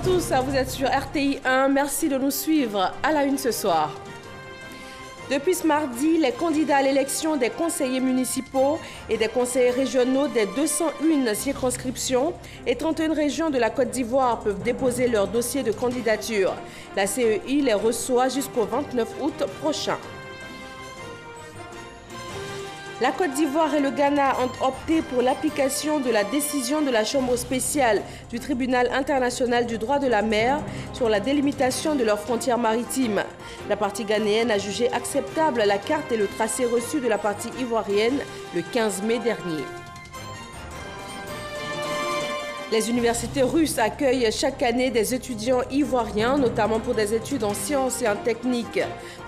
tous, vous êtes sur RTI 1, merci de nous suivre à la une ce soir. Depuis ce mardi, les candidats à l'élection des conseillers municipaux et des conseillers régionaux des 201 circonscriptions et 31 régions de la Côte d'Ivoire peuvent déposer leur dossier de candidature. La CEI les reçoit jusqu'au 29 août prochain. La Côte d'Ivoire et le Ghana ont opté pour l'application de la décision de la Chambre spéciale du Tribunal international du droit de la mer sur la délimitation de leurs frontières maritimes. La partie ghanéenne a jugé acceptable la carte et le tracé reçu de la partie ivoirienne le 15 mai dernier. Les universités russes accueillent chaque année des étudiants ivoiriens, notamment pour des études en sciences et en technique.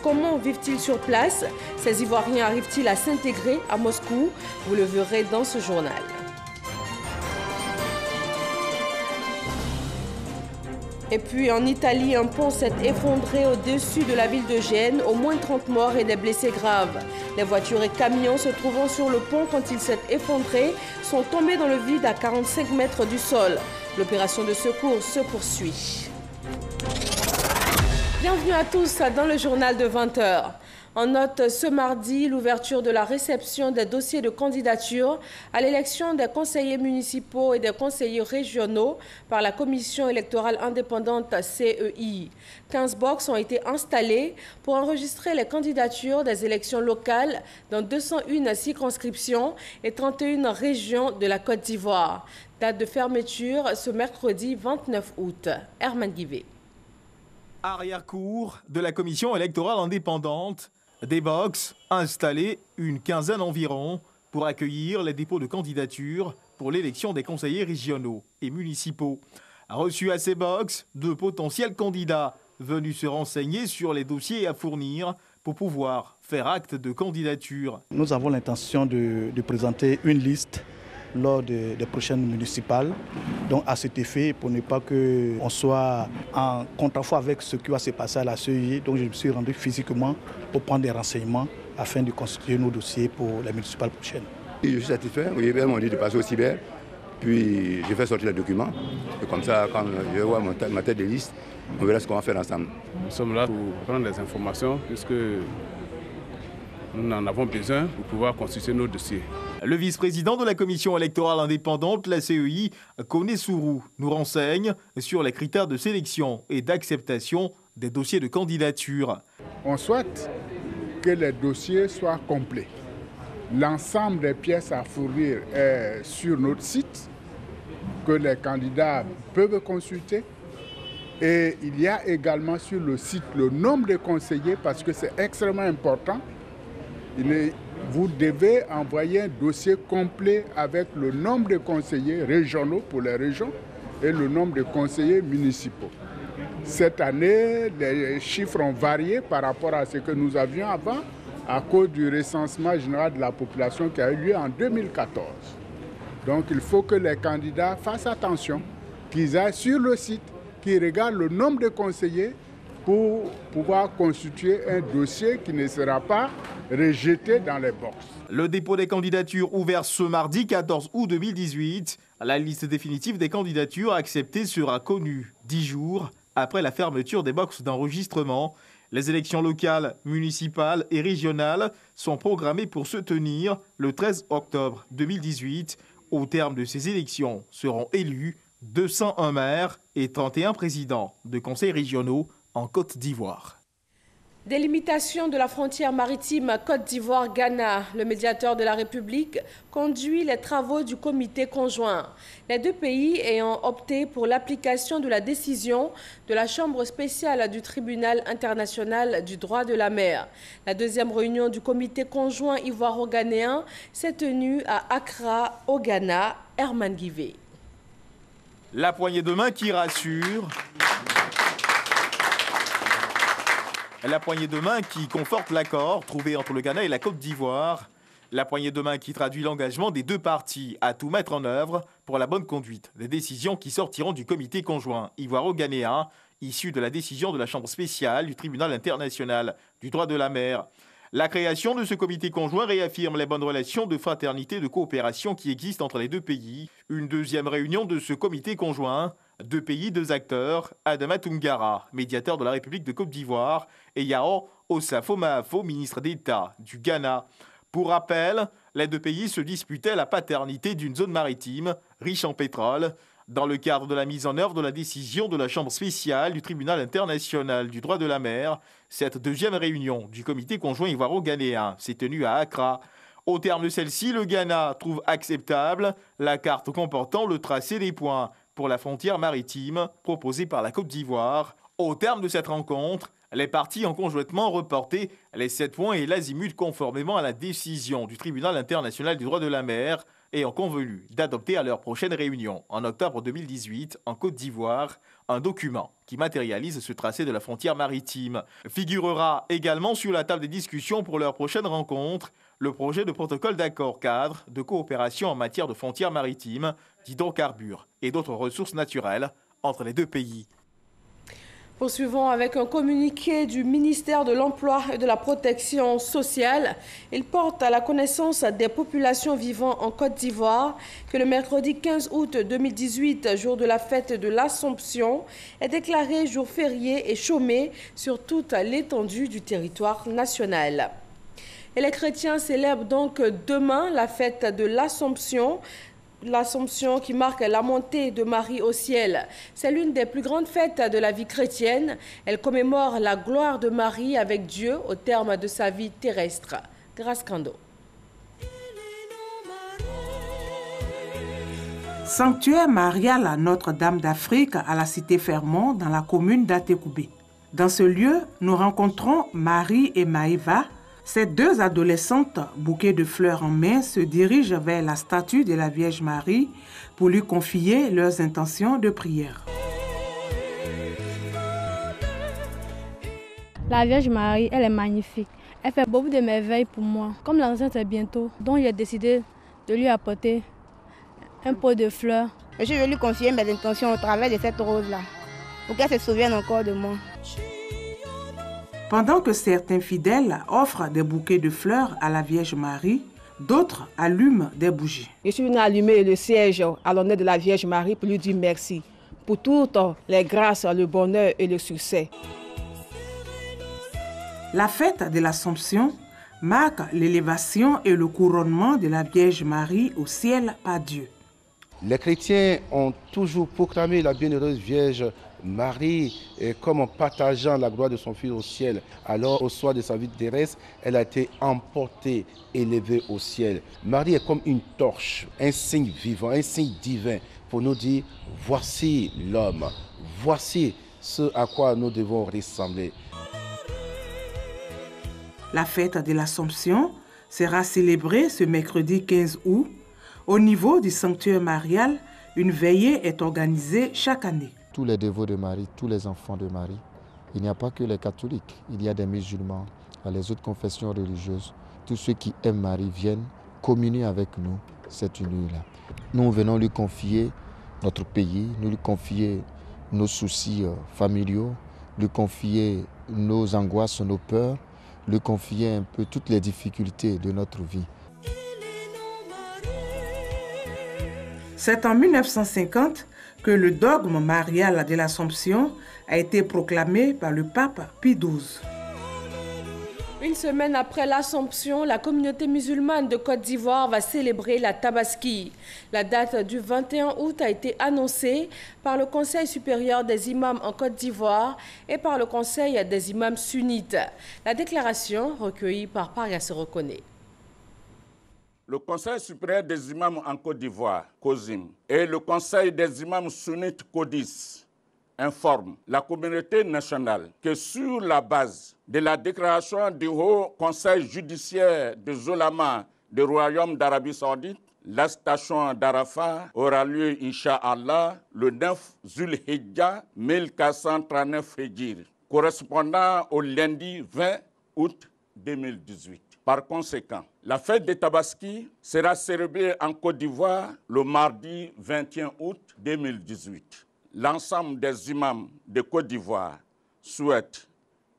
Comment vivent-ils sur place? Ces Ivoiriens arrivent-ils à s'intégrer à Moscou? Vous le verrez dans ce journal. Et puis en Italie, un pont s'est effondré au-dessus de la ville de Gênes, au moins 30 morts et des blessés graves. Les voitures et camions se trouvant sur le pont quand il s'est effondré sont tombés dans le vide à 45 mètres du sol. L'opération de secours se poursuit. Bienvenue à tous dans le journal de 20 h. On note ce mardi l'ouverture de la réception des dossiers de candidature à l'élection des conseillers municipaux et des conseillers régionaux par la Commission électorale indépendante CEI. 15 box ont été installés pour enregistrer les candidatures des élections locales dans 201 circonscriptions et 31 régions de la Côte d'Ivoire. Date de fermeture ce mercredi 29 août. Herman Guivet. Arrière-cour de la Commission électorale indépendante. Des box installés, une quinzaine environ, pour accueillir les dépôts de candidature pour l'élection des conseillers régionaux et municipaux. Reçus à ces box, de potentiels candidats venus se renseigner sur les dossiers à fournir pour pouvoir faire acte de candidature. Nous avons l'intention de présenter une liste lors des prochaines municipales. Donc à cet effet, pour ne pas qu'on soit en contre-foi avec ce qui va se passer à la CEI, donc je me suis rendu physiquement pour prendre des renseignements afin de constituer nos dossiers pour les municipales prochaines. Je suis satisfait, oui, ils m'ont dit de passer au cyber, puis j'ai fait sortir les documents. Et comme ça, quand je vais voir ma tête de liste, on verra ce qu'on va faire ensemble. Nous sommes là pour prendre des informations puisque nous en avons besoin pour pouvoir constituer nos dossiers. Le vice-président de la commission électorale indépendante, la CEI, Koné Sourou, nous renseigne sur les critères de sélection et d'acceptation des dossiers de candidature. On souhaite que les dossiers soient complets. L'ensemble des pièces à fournir est sur notre site, que les candidats peuvent consulter. Et il y a également sur le site le nombre de conseillers parce que c'est extrêmement important. Vous devez envoyer un dossier complet avec le nombre de conseillers régionaux pour les régions et le nombre de conseillers municipaux. Cette année, les chiffres ont varié par rapport à ce que nous avions avant à cause du recensement général de la population qui a eu lieu en 2014. Donc il faut que les candidats fassent attention, qu'ils aillent sur le site, qu'ils regardent le nombre de conseillers pour pouvoir constituer un dossier qui ne sera pas rejeté dans les boxes. Le dépôt des candidatures ouvert ce mardi 14 août 2018. La liste définitive des candidatures acceptées sera connue 10 jours après la fermeture des boxes d'enregistrement. Les élections locales, municipales et régionales sont programmées pour se tenir le 13 octobre 2018. Au terme de ces élections seront élus 201 maires et 31 présidents de conseils régionaux en Côte d'Ivoire. Délimitation de la frontière maritime Côte d'Ivoire-Ghana. Le médiateur de la République conduit les travaux du comité conjoint. Les deux pays ayant opté pour l'application de la décision de la Chambre spéciale du Tribunal international du droit de la mer. La deuxième réunion du comité conjoint ivoiro-ghanéen s'est tenue à Accra, au Ghana. Herman Guivet. La poignée de main qui rassure. La poignée de main qui conforte l'accord trouvé entre le Ghana et la Côte d'Ivoire. La poignée de main qui traduit l'engagement des deux parties à tout mettre en œuvre pour la bonne conduite des décisions qui sortiront du comité conjoint ivoiro-ghanéen, issu de la décision de la Chambre spéciale du Tribunal international du droit de la mer. La création de ce comité conjoint réaffirme les bonnes relations de fraternité et de coopération qui existent entre les deux pays. Une deuxième réunion de ce comité conjoint Deux pays, deux acteurs, Adama Toungara, médiateur de la République de Côte d'Ivoire, et Yao Osafo-Maafo, ministre d'État du Ghana. Pour rappel, les deux pays se disputaient la paternité d'une zone maritime riche en pétrole, dans le cadre de la mise en œuvre de la décision de la Chambre spéciale du Tribunal international du droit de la mer. Cette deuxième réunion du comité conjoint ivoiro-ghanéen s'est tenue à Accra. Au terme de celle-ci, le Ghana trouve acceptable la carte comportant le tracé des points pour la frontière maritime proposée par la Côte d'Ivoire. Au terme de cette rencontre, les parties ont conjointement reporté les 7 points et l'azimut conformément à la décision du Tribunal international du droit de la mer et ont convenu d'adopter à leur prochaine réunion en octobre 2018 en Côte d'Ivoire un document qui matérialise ce tracé de la frontière maritime. Figurera également sur la table des discussions pour leur prochaine rencontre le projet de protocole d'accord cadre de coopération en matière de frontières maritimes, d'hydrocarbures et d'autres ressources naturelles entre les deux pays. Poursuivons avec un communiqué du ministère de l'Emploi et de la Protection sociale. Il porte à la connaissance des populations vivant en Côte d'Ivoire que le mercredi 15 août 2018, jour de la fête de l'Assomption, est déclaré jour férié et chômé sur toute l'étendue du territoire national. Et les chrétiens célèbrent donc demain la fête de l'Assomption. L'Assomption qui marque la montée de Marie au ciel. C'est l'une des plus grandes fêtes de la vie chrétienne. Elle commémore la gloire de Marie avec Dieu au terme de sa vie terrestre. Grâce Kando. Sanctuaire marial à Notre-Dame d'Afrique à la cité Fermont dans la commune d'Atekoubé. Dans ce lieu, nous rencontrons Marie et Maëva. Ces deux adolescentes, bouquets de fleurs en main, se dirigent vers la statue de la Vierge Marie pour lui confier leurs intentions de prière. La Vierge Marie, elle est magnifique. Elle fait beaucoup de merveilles pour moi. Comme l'enceinte est bientôt, donc j'ai décidé de lui apporter un pot de fleurs. Je vais lui confier mes intentions au travers de cette rose-là, pour qu'elle se souvienne encore de moi. Pendant que certains fidèles offrent des bouquets de fleurs à la Vierge Marie, d'autres allument des bougies. Je suis venue allumer le siège à l'honneur de la Vierge Marie pour lui dire merci pour toutes les grâces, le bonheur et le succès. La fête de l'Assomption marque l'élévation et le couronnement de la Vierge Marie au ciel par Dieu. Les chrétiens ont toujours proclamé la bienheureuse Vierge Marie, comme en partageant la gloire de son Fils au ciel. Alors, au soir de sa vie terrestre, elle a été emportée, élevée au ciel. Marie est comme une torche, un signe vivant, un signe divin pour nous dire, voici l'homme, voici ce à quoi nous devons ressembler. La fête de l'Assomption sera célébrée ce mercredi 15 août. Au niveau du sanctuaire marial, une veillée est organisée chaque année. Tous les dévots de Marie, tous les enfants de Marie, il n'y a pas que les catholiques, il y a des musulmans, les autres confessions religieuses. Tous ceux qui aiment Marie viennent communier avec nous cette nuit-là. Nous venons lui confier notre pays, nous lui confier nos soucis familiaux, lui confier nos angoisses, nos peurs, lui confier un peu toutes les difficultés de notre vie. C'est en 1950 que le dogme marial de l'Assomption a été proclamé par le pape Pie XII. Une semaine après l'Assomption, la communauté musulmane de Côte d'Ivoire va célébrer la Tabaski. La date du 21 août a été annoncée par le Conseil supérieur des imams en Côte d'Ivoire et par le Conseil des imams sunnites. La déclaration, recueillie par Paria se reconnaît. Le Conseil supérieur des imams en Côte d'Ivoire, COSIM, et le Conseil des imams sunnites, CODIS, informent la communauté nationale que sur la base de la déclaration du Haut Conseil judiciaire des Oulémas du Royaume d'Arabie Saoudite, la station d'Arafat aura lieu, Inch'Allah, le 9 Zulhijja 1439 Hijr, correspondant au lundi 20 août 2018. Par conséquent, la fête des Tabaski sera célébrée en Côte d'Ivoire le mardi 21 août 2018. L'ensemble des imams de Côte d'Ivoire souhaitent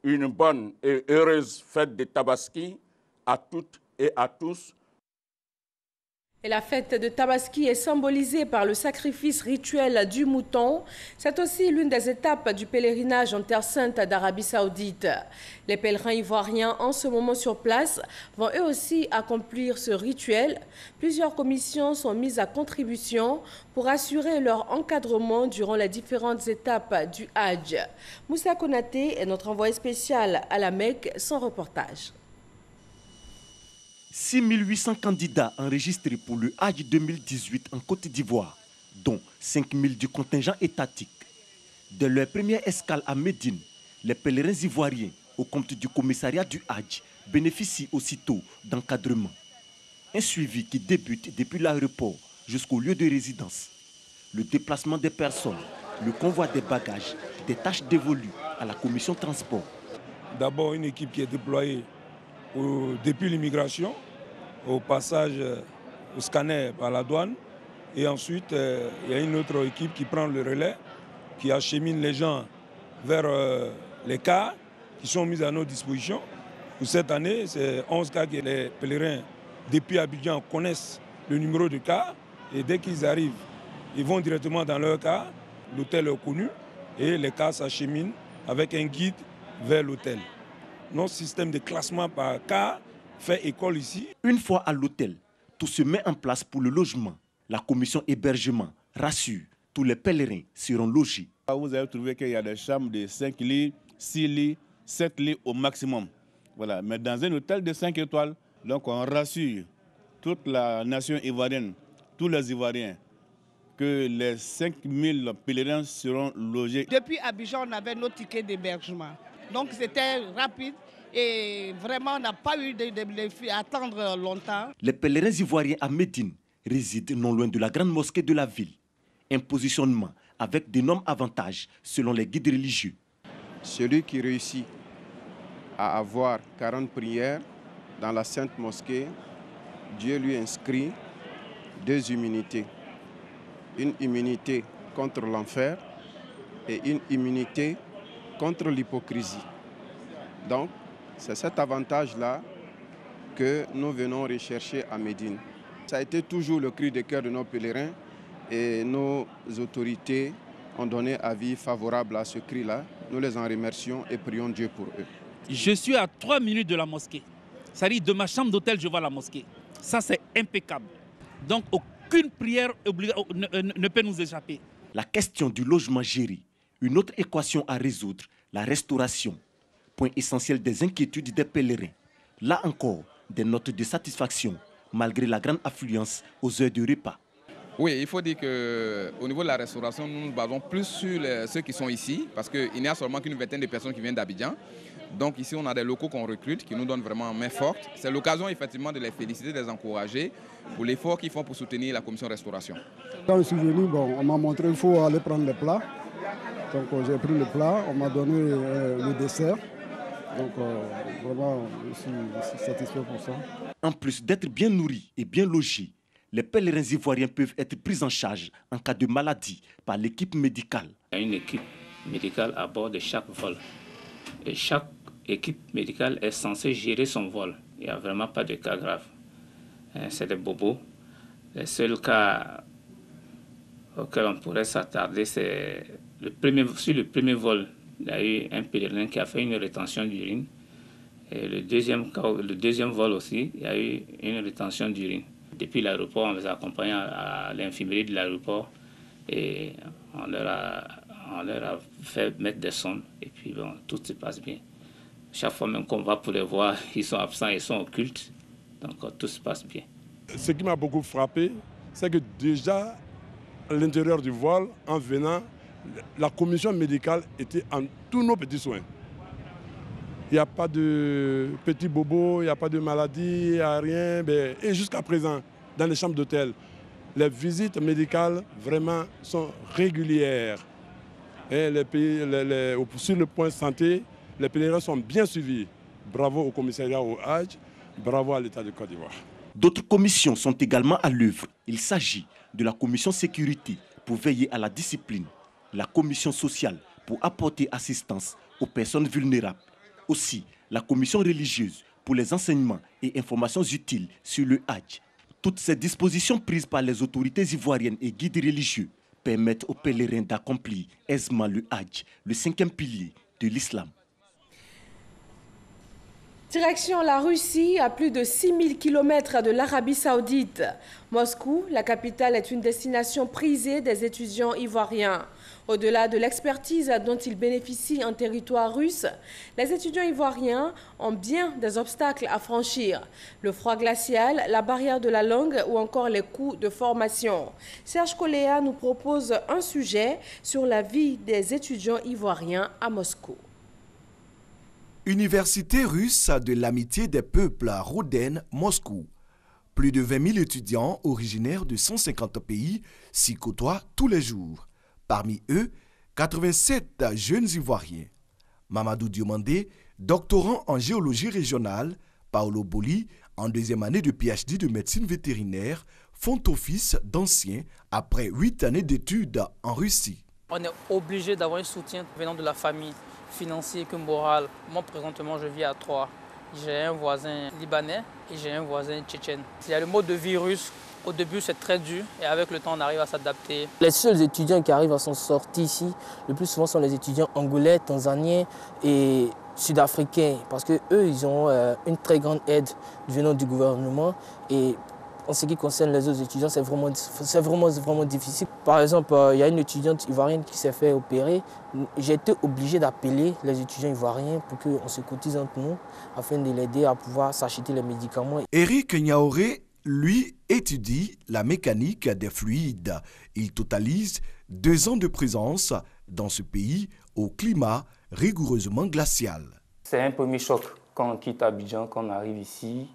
une bonne et heureuse fête des Tabaski à toutes et à tous. Et la fête de Tabaski est symbolisée par le sacrifice rituel du mouton. C'est aussi l'une des étapes du pèlerinage en Terre Sainte d'Arabie Saoudite. Les pèlerins ivoiriens en ce moment sur place vont eux aussi accomplir ce rituel. Plusieurs commissions sont mises à contribution pour assurer leur encadrement durant les différentes étapes du Hajj. Moussa Konaté est notre envoyé spécial à la Mecque, son reportage. 6 800 candidats enregistrés pour le Hajj 2018 en Côte d'Ivoire, dont 5 000 du contingent étatique. Dès leur première escale à Médine, les pèlerins ivoiriens au compte du commissariat du Hajj bénéficient aussitôt d'encadrement. Un suivi qui débute depuis l'aéroport jusqu'au lieu de résidence. Le déplacement des personnes, le convoi des bagages, des tâches dévolues à la commission transport. D'abord une équipe qui est déployée depuis l'immigration, au passage au scanner par la douane. Et ensuite, il y a une autre équipe qui prend le relais, qui achemine les gens vers les cars qui sont mis à nos dispositions. Pour cette année, c'est 11 cars que les pèlerins depuis Abidjan connaissent le numéro de car. Et dès qu'ils arrivent, ils vont directement dans leur car. L'hôtel est connu et les cars s'acheminent avec un guide vers l'hôtel. Notre système de classement par cas fait école ici. Une fois à l'hôtel, tout se met en place pour le logement. La commission hébergement rassure, tous les pèlerins seront logés. Vous avez trouvé qu'il y a des chambres de 5 lits, 6 lits, 7 lits au maximum. Voilà. Mais dans un hôtel de 5 étoiles, donc on rassure toute la nation ivoirienne, tous les Ivoiriens, que les 5000 pèlerins seront logés. Depuis Abidjan, on avait nos tickets d'hébergement. Donc c'était rapide et vraiment on n'a pas eu à attendre longtemps. Les pèlerins ivoiriens à Médine résident non loin de la grande mosquée de la ville. Un positionnement avec d'énormes avantages selon les guides religieux. Celui qui réussit à avoir 40 prières dans la sainte mosquée, Dieu lui inscrit 2 immunités. Une immunité contre l'enfer et une immunité contre l'hypocrisie. Donc, c'est cet avantage-là que nous venons rechercher à Médine. Ça a été toujours le cri de cœur de nos pèlerins et nos autorités ont donné avis favorable à ce cri-là. Nous les en remercions et prions Dieu pour eux. Je suis à 3 minutes de la mosquée. C'est-à-dire de ma chambre d'hôtel, je vois la mosquée. Ça, c'est impeccable. Donc, aucune prière ne peut nous échapper. La question du logement géré. Une autre équation à résoudre, la restauration. Point essentiel des inquiétudes des pèlerins. Là encore, des notes de satisfaction, malgré la grande affluence aux heures de repas. Oui, il faut dire qu'au niveau de la restauration, nous nous basons plus sur ceux qui sont ici, parce qu'il n'y a seulement qu'une vingtaine de personnes qui viennent d'Abidjan. Donc ici, on a des locaux qu'on recrute, qui nous donnent vraiment main forte. C'est l'occasion effectivement de les féliciter, de les encourager pour l'effort qu'ils font pour soutenir la commission restauration. Quand je suis venu, on m'a montré qu'il faut aller prendre les plats. Donc j'ai pris le plat, on m'a donné le dessert. Donc vraiment, je suis satisfait pour ça. En plus d'être bien nourris et bien logés, les pèlerins ivoiriens peuvent être pris en charge en cas de maladie par l'équipe médicale. Il y a une équipe médicale à bord de chaque vol. Et chaque équipe médicale est censée gérer son vol. Il n'y a vraiment pas de cas graves. C'est des bobos. Les seuls cas auxquels on pourrait s'attarder, c'est sur le premier vol. Il y a eu un pèlerin qui a fait une rétention d'urine. Et le deuxième vol aussi, il y a eu une rétention d'urine. Depuis l'aéroport, on les a accompagnés à l'infirmerie de l'aéroport et on leur a fait mettre des sondes et puis bon, tout se passe bien. Chaque fois même qu'on va pour les voir, ils sont absents, ils sont occultes, donc tout se passe bien. Ce qui m'a beaucoup frappé, c'est que déjà à l'intérieur du vol, en venant, la commission médicale était en tous nos petits soins. Il n'y a pas de petits bobos, il n'y a pas de maladie, il n'y a rien. Et jusqu'à présent, dans les chambres d'hôtel, les visites médicales vraiment sont régulières. Et sur le point santé, les pèlerins sont bien suivis. Bravo au commissariat au Hajj, bravo à l'État de Côte d'Ivoire. D'autres commissions sont également à l'œuvre. Il s'agit de la commission sécurité pour veiller à la discipline, la commission sociale pour apporter assistance aux personnes vulnérables. Aussi, la commission religieuse pour les enseignements et informations utiles sur le Hajj. Toutes ces dispositions prises par les autorités ivoiriennes et guides religieux permettent aux pèlerins d'accomplir aisément le Hajj, le 5e pilier de l'islam. Direction la Russie, à plus de 6000 km de l'Arabie Saoudite. Moscou, la capitale, est une destination prisée des étudiants ivoiriens. Au-delà de l'expertise dont ils bénéficient en territoire russe, les étudiants ivoiriens ont bien des obstacles à franchir. Le froid glacial, la barrière de la langue ou encore les coûts de formation. Serge Koléa nous propose un sujet sur la vie des étudiants ivoiriens à Moscou. Université russe de l'amitié des peuples à Roden, Moscou. Plus de 20 000 étudiants originaires de 150 pays s'y côtoient tous les jours. Parmi eux, 87 jeunes Ivoiriens. Mamadou Diomandé, doctorant en géologie régionale, Paolo Boli, en 2e année de PhD de médecine vétérinaire, font office d'anciens après 8 années d'études en Russie. On est obligé d'avoir un soutien venant de la famille, financier que moral. Moi, présentement, je vis à Troyes. J'ai un voisin libanais et j'ai un voisin tchétchène. Il y a le mode de vie russe. Au début, c'est très dur et avec le temps, on arrive à s'adapter. Les seuls étudiants qui arrivent à s'en sortir ici, le plus souvent sont les étudiants angolais, tanzaniens et sud-africains. Parce qu'eux, ils ont une très grande aide venant du gouvernement. Et en ce qui concerne les autres étudiants, c'est vraiment difficile. Par exemple, il y a une étudiante ivoirienne qui s'est fait opérer. J'ai été obligé d'appeler les étudiants ivoiriens pour qu'on se cotise entre nous afin de l'aider à pouvoir s'acheter les médicaments. Eric Niaoré, lui, étudie la mécanique des fluides. Il totalise 2 ans de présence dans ce pays au climat rigoureusement glacial. C'est un premier choc. Quand on quitte Abidjan, quand on arrive ici,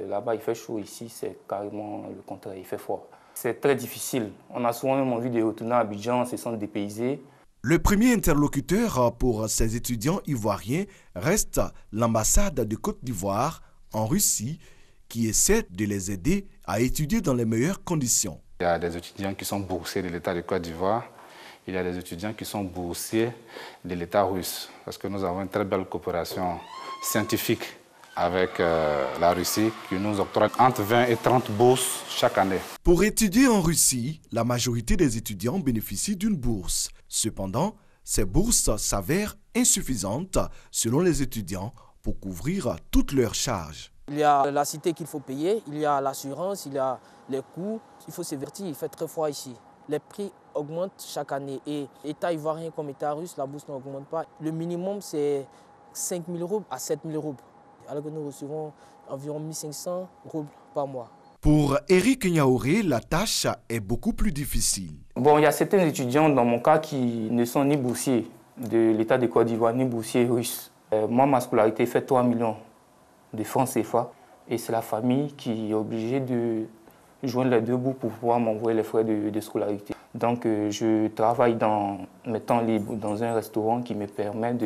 là-bas il fait chaud, ici c'est carrément le contraire, il fait froid. C'est très difficile. On a souvent même envie de retourner à Abidjan, on se sent dépaysé. Le premier interlocuteur pour ces étudiants ivoiriens reste l'ambassade de Côte d'Ivoire en Russie qui essaie de les aider à étudier dans les meilleures conditions. Il y a des étudiants qui sont boursiers de l'État de Côte d'Ivoire. Il y a des étudiants qui sont boursiers de l'État russe parce que nous avons une très belle coopération scientifique avec la Russie qui nous octroie entre 20 et 30 bourses chaque année. Pour étudier en Russie, la majorité des étudiants bénéficient d'une bourse. Cependant, ces bourses s'avèrent insuffisantes selon les étudiants pour couvrir toutes leurs charges. Il y a la cité qu'il faut payer, il y a l'assurance, il y a les coûts. Il faut se vertir, il fait très froid ici. Les prix augmentent chaque année et État ivoirien comme État russe, la bourse n'augmente pas. Le minimum, c'est 5 000 roubles à 7 000 roubles, alors que nous recevons environ 1 500 roubles par mois. Pour Eric Niaoré, la tâche est beaucoup plus difficile. Bon, il y a certains étudiants, dans mon cas, qui ne sont ni boursiers de l'État de Côte d'Ivoire, ni boursiers russes. Moi, ma scolarité fait 3 millions de francs CFA et c'est la famille qui est obligée de joindre les deux bouts pour pouvoir m'envoyer les frais de scolarité. Donc, je travaille dans mes temps libres dans un restaurant qui me permet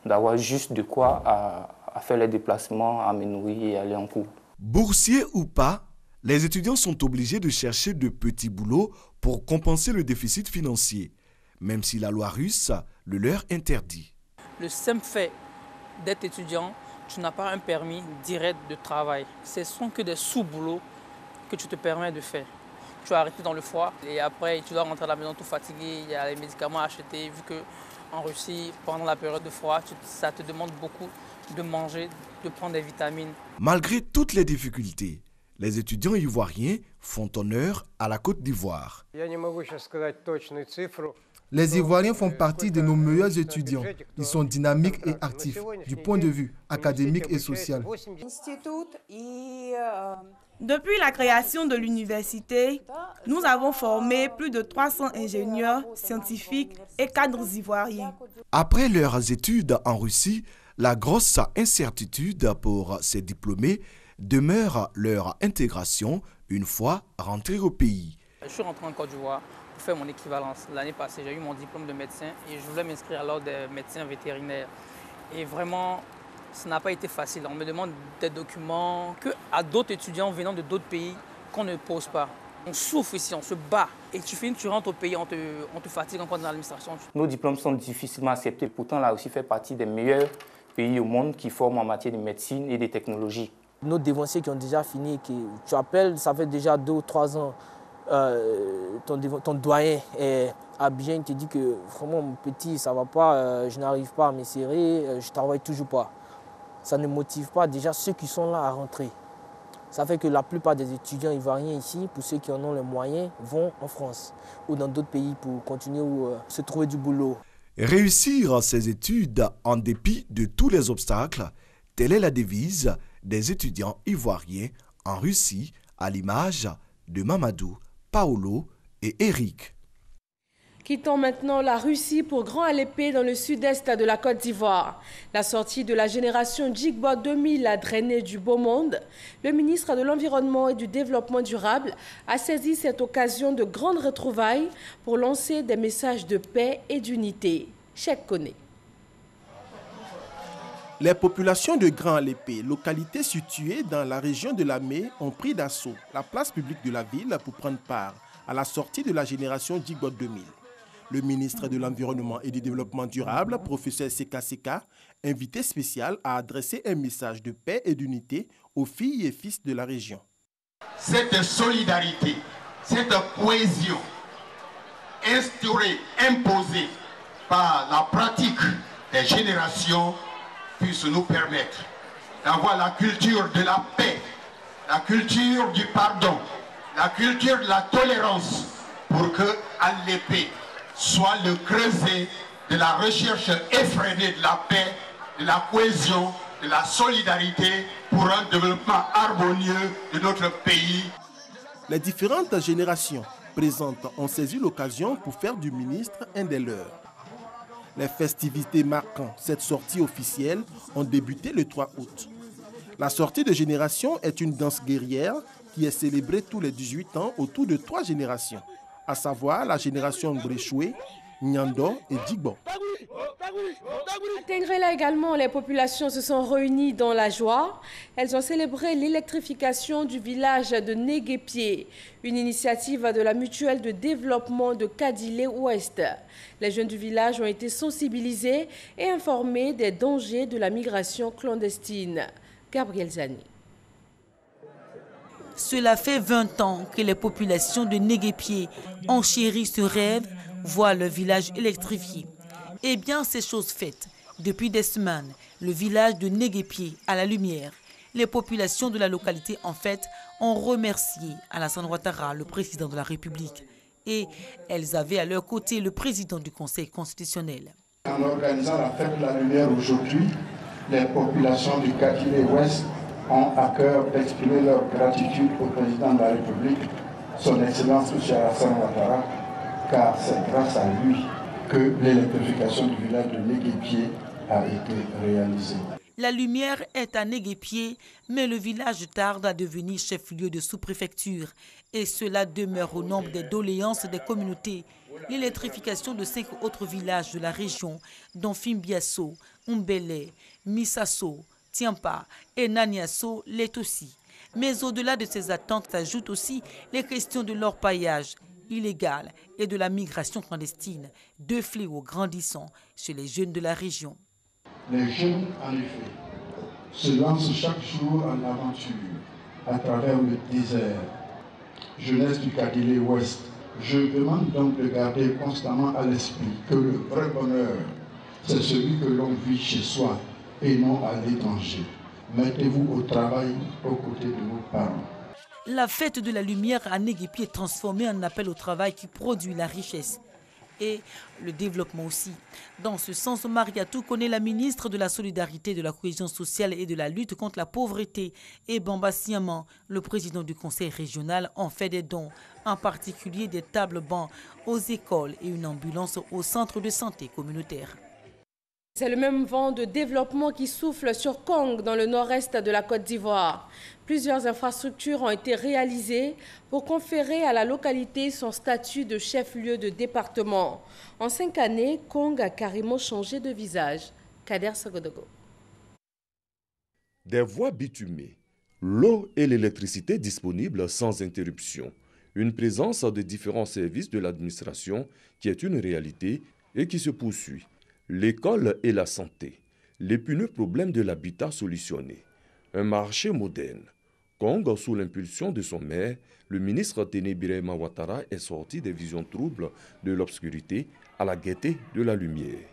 d'avoir juste de quoi à faire les déplacements, à me nourrir et aller en cours. Boursiers ou pas, les étudiants sont obligés de chercher de petits boulots pour compenser le déficit financier, même si la loi russe le leur interdit. Le simple fait d'être étudiant, tu n'as pas un permis direct de travail. Ce ne sont que des sous-boulots que tu te permets de faire. Tu vas arrêter dans le froid et après tu dois rentrer à la maison tout fatigué, il y a les médicaments à acheter vu qu'en Russie, pendant la période de froid, ça te demande beaucoup de manger, de prendre des vitamines. Malgré toutes les difficultés, les étudiants ivoiriens font honneur à la Côte d'Ivoire. Les Ivoiriens font partie de nos meilleurs étudiants. Ils sont dynamiques et actifs du point de vue académique et social. Depuis la création de l'université, nous avons formé plus de 300 ingénieurs, scientifiques et cadres ivoiriens. Après leurs études en Russie, la grosse incertitude pour ces diplômés demeure leur intégration une fois rentrés au pays. Je suis rentré en Côte d'Ivoire pour faire mon équivalence. L'année passée, j'ai eu mon diplôme de médecin et je voulais m'inscrire à l'ordre des médecins vétérinaires. Et vraiment, ça n'a pas été facile. On me demande des documents qu'à d'autres étudiants venant de d'autres pays qu'on ne pose pas. On souffre ici, on se bat. Et tu rentres au pays, on te fatigue encore dans l'administration. Nos diplômes sont difficilement acceptés. Pourtant, la Russie fait partie des meilleurs pays au monde qui forment en matière de médecine et de technologie. Nos dévanciers qui ont déjà fini, tu appelles, ça fait déjà 2 ou 3 ans, ton doyen est à Abidjan, il te dit que vraiment mon petit, ça ne va pas, je n'arrive pas à m'insérer, je ne travaille toujours pas. Ça ne motive pas déjà ceux qui sont là à rentrer. Ça fait que la plupart des étudiants ivoiriens ici, pour ceux qui en ont les moyens, vont en France ou dans d'autres pays pour continuer ou se trouver du boulot. Réussir ses études en dépit de tous les obstacles, telle est la devise des étudiants ivoiriens en Russie, à l'image de Mamadou, Paolo et Eric. Quittons maintenant la Russie pour Grand Alépé dans le sud-est de la Côte d'Ivoire. La sortie de la génération Djigbo 2000 a drainé du beau monde. Le ministre de l'Environnement et du Développement durable a saisi cette occasion de grandes retrouvailles pour lancer des messages de paix et d'unité. Cheikh Koné. Les populations de Grand Alépé, localité située dans la région de Lamé, ont pris d'assaut la place publique de la ville pour prendre part à la sortie de la génération Djigbo 2000. Le ministre de l'Environnement et du Développement durable, professeur Seka Seka, invité spécial, a adressé un message de paix et d'unité aux filles et fils de la région. Cette solidarité, cette cohésion instaurée, imposée par la pratique des générations puisse nous permettre d'avoir la culture de la paix, la culture du pardon, la culture de la tolérance pour que Alépé soit le creuset de la recherche effrénée de la paix, de la cohésion, de la solidarité pour un développement harmonieux de notre pays. Les différentes générations présentes ont saisi l'occasion pour faire du ministre un des leurs. Les festivités marquant cette sortie officielle ont débuté le 3 août. La sortie de génération est une danse guerrière qui est célébrée tous les 18 ans autour de 3 générations, à savoir la génération Bréchoué, Nyando et Djigbo. À Tengrela également, les populations se sont réunies dans la joie. Elles ont célébré l'électrification du village de Néguépié, une initiative de la mutuelle de développement de Kadilé-Ouest. Les jeunes du village ont été sensibilisés et informés des dangers de la migration clandestine. Gabriel Zani. Cela fait 20 ans que les populations de Néguépié ont chéri ce rêve, voient le village électrifié. Eh bien, c'est chose faite. Depuis des semaines, le village de Néguépié a la lumière. Les populations de la localité, en fait, ont remercié Alassane Ouattara, le président de la République. Et elles avaient à leur côté le président du Conseil constitutionnel. En organisant la fête de la lumière aujourd'hui, les populations du Kadilé-Ouest ont à cœur d'exprimer leur gratitude au président de la République, son Excellence M. Alassane Ouattara, car c'est grâce à lui que l'électrification du village de Néguépié a été réalisée. La lumière est à Néguépié, mais le village tarde à devenir chef-lieu de sous-préfecture. Et cela demeure au nombre des doléances des communautés. L'électrification de 5 autres villages de la région, dont Fimbiasso, Umbélé, Missasso, Tiampa et Naniasso, l'est aussi. Mais au-delà de ces attentes s'ajoutent aussi les questions de l'orpaillage illégal et de la migration clandestine, 2 fléaux grandissants chez les jeunes de la région. Les jeunes, en effet, se lancent chaque jour en aventure à travers le désert. Jeunesse du Kadilé-Ouest, je demande donc de garder constamment à l'esprit que le vrai bonheur, c'est celui que l'on vit chez soi et non à l'étranger. Mettez-vous au travail aux côtés de vos parents. La fête de la lumière à Néguépié est transformée en appel au travail qui produit la richesse et le développement aussi. Dans ce sens, Mariatou connaît la ministre de la Solidarité, de la Cohésion sociale et de la lutte contre la pauvreté. Et Bamba Siaman, le président du conseil régional, en fait des dons, en particulier des tables bancs aux écoles et une ambulance au centre de santé communautaire. C'est le même vent de développement qui souffle sur Kong, dans le nord-est de la Côte d'Ivoire. Plusieurs infrastructures ont été réalisées pour conférer à la localité son statut de chef-lieu de département. En 5 années, Kong a carrément changé de visage. Kader Sagodogo. Des voies bitumées, l'eau et l'électricité disponibles sans interruption. Une présence de différents services de l'administration qui est une réalité et qui se poursuit. L'école et la santé, l'épineux problème de l'habitat solutionné. un marché moderne. Congo, sous l'impulsion de son maire, le ministre Téné Birahima Ouattara est sorti des visions troubles de l'obscurité à la gaieté de la lumière.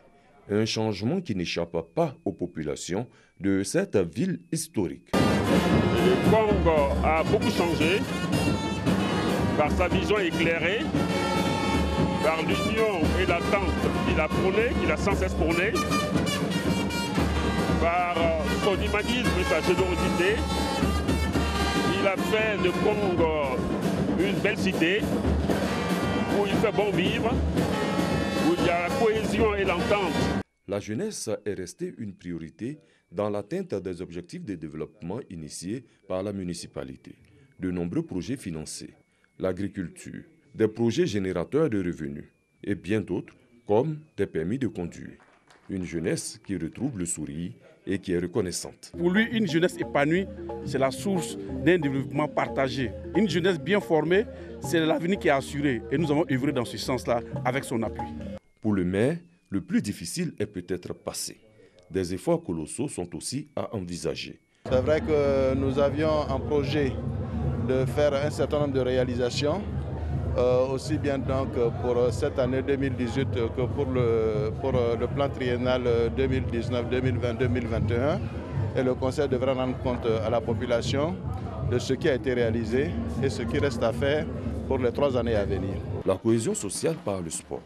Un changement qui n'échappe pas aux populations de cette ville historique. Le Congo a beaucoup changé par sa vision éclairée, par l'union et l'attente qu'il a prônée, qu'il a sans cesse prônée, par son humanisme et sa générosité. Il a fait de Congo une belle cité où il fait bon vivre, où il y a la cohésion et l'entente. La jeunesse est restée une priorité dans l'atteinte des objectifs de développement initiés par la municipalité. De nombreux projets financés, l'agriculture, des projets générateurs de revenus et bien d'autres comme des permis de conduire. Une jeunesse qui retrouve le sourire et qui est reconnaissante. Pour lui, une jeunesse épanouie, c'est la source d'un développement partagé. Une jeunesse bien formée, c'est l'avenir qui est assuré et nous avons œuvré dans ce sens-là avec son appui. Pour le maire, le plus difficile est peut-être passé. Des efforts colossaux sont aussi à envisager. C'est vrai que nous avions un projet de faire un certain nombre de réalisations, aussi bien donc pour cette année 2018 que pour le plan triennal 2019, 2020, 2021. Et le Conseil devra rendre compte à la population de ce qui a été réalisé et ce qui reste à faire pour les 3 années à venir. La cohésion sociale par le sport.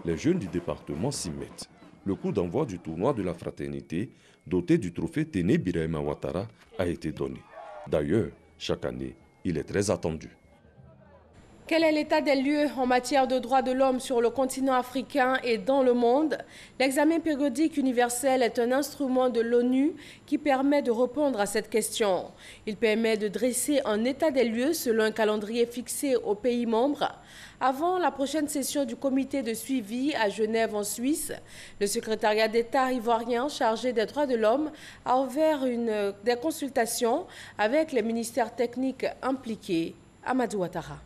Les jeunes du département s'y mettent. Le coup d'envoi du tournoi de la fraternité, doté du trophée Téné Birahima Ouattara, a été donné. D'ailleurs, chaque année, il est très attendu. Quel est l'état des lieux en matière de droits de l'homme sur le continent africain et dans le monde? L'examen périodique universel est un instrument de l'ONU qui permet de répondre à cette question. Il permet de dresser un état des lieux selon un calendrier fixé aux pays membres. Avant la prochaine session du comité de suivi à Genève en Suisse, le secrétariat d'État ivoirien chargé des droits de l'homme a ouvert des consultations avec les ministères techniques impliqués. Amadou Ouattara.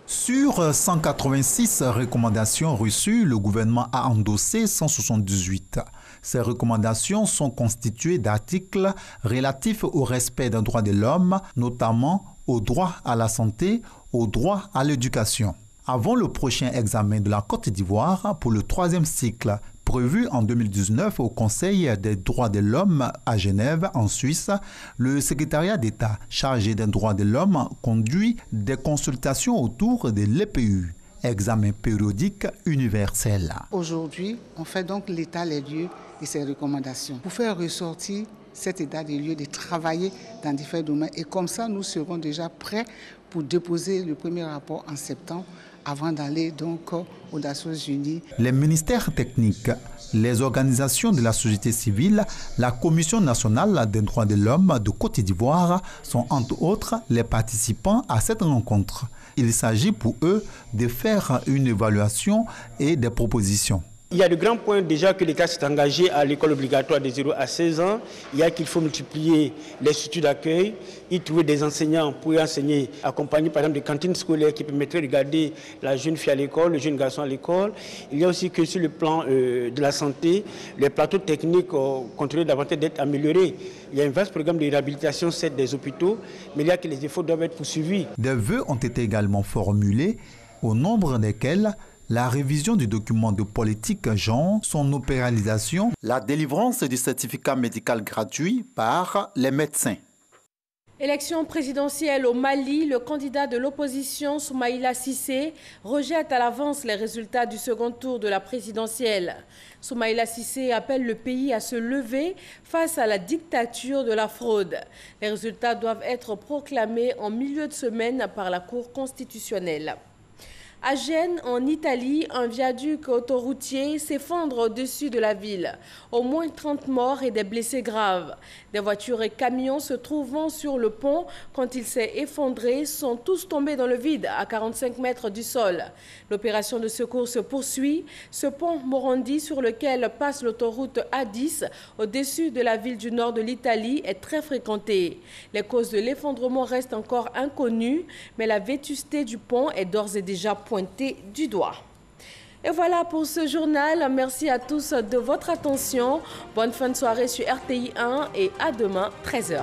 Sur 186 recommandations reçues, le gouvernement a endossé 178. Ces recommandations sont constituées d'articles relatifs au respect des droits de l'homme, notamment au droit à la santé, au droit à l'éducation. Avant le prochain examen de la Côte d'Ivoire pour le 3e cycle prévu en 2019 au Conseil des droits de l'homme à Genève, en Suisse, le secrétariat d'État chargé des droits de l'homme conduit des consultations autour de l'EPU, examen périodique universel. Aujourd'hui, on fait donc l'état des lieux et ses recommandations pour faire ressortir cet état des lieux, de travailler dans différents domaines. Et comme ça, nous serons déjà prêts pour déposer le premier rapport en septembre avant d'aller donc aux Nations Unies. Les ministères techniques, les organisations de la société civile, la Commission nationale des droits de l'homme de Côte d'Ivoire sont entre autres les participants à cette rencontre. Il s'agit pour eux de faire une évaluation et des propositions. Il y a de grands points déjà que l'État s'est engagé à l'école obligatoire de 0 à 16 ans. Il y a qu'il faut multiplier les structures d'accueil, y trouver des enseignants pour y enseigner, accompagner par exemple des cantines scolaires qui permettraient de garder la jeune fille à l'école, le jeune garçon à l'école. Il y a aussi que sur le plan de la santé, les plateaux techniques continuent davantage d'être améliorés. Il y a un vaste programme de réhabilitation certes des hôpitaux, mais il y a que les efforts doivent être poursuivis. Des vœux ont été également formulés, au nombre desquels la révision du document de politique genre, son opéralisation, la délivrance du certificat médical gratuit par les médecins. Élection présidentielle au Mali, le candidat de l'opposition, Soumaïla Cissé, rejette à l'avance les résultats du second tour de la présidentielle. Soumaïla Cissé appelle le pays à se lever face à la dictature de la fraude. Les résultats doivent être proclamés en milieu de semaine par la Cour constitutionnelle. À Gênes, en Italie, un viaduc autoroutier s'effondre au-dessus de la ville. Au moins 30 morts et des blessés graves. Des voitures et camions se trouvant sur le pont quand il s'est effondré sont tous tombés dans le vide à 45 mètres du sol. L'opération de secours se poursuit. Ce pont Morandi sur lequel passe l'autoroute A10 au-dessus de la ville du nord de l'Italie est très fréquenté. Les causes de l'effondrement restent encore inconnues, mais la vétusté du pont est d'ores et déjà pointée du doigt. Et voilà pour ce journal. Merci à tous de votre attention. Bonne fin de soirée sur RTI 1 et à demain 13h.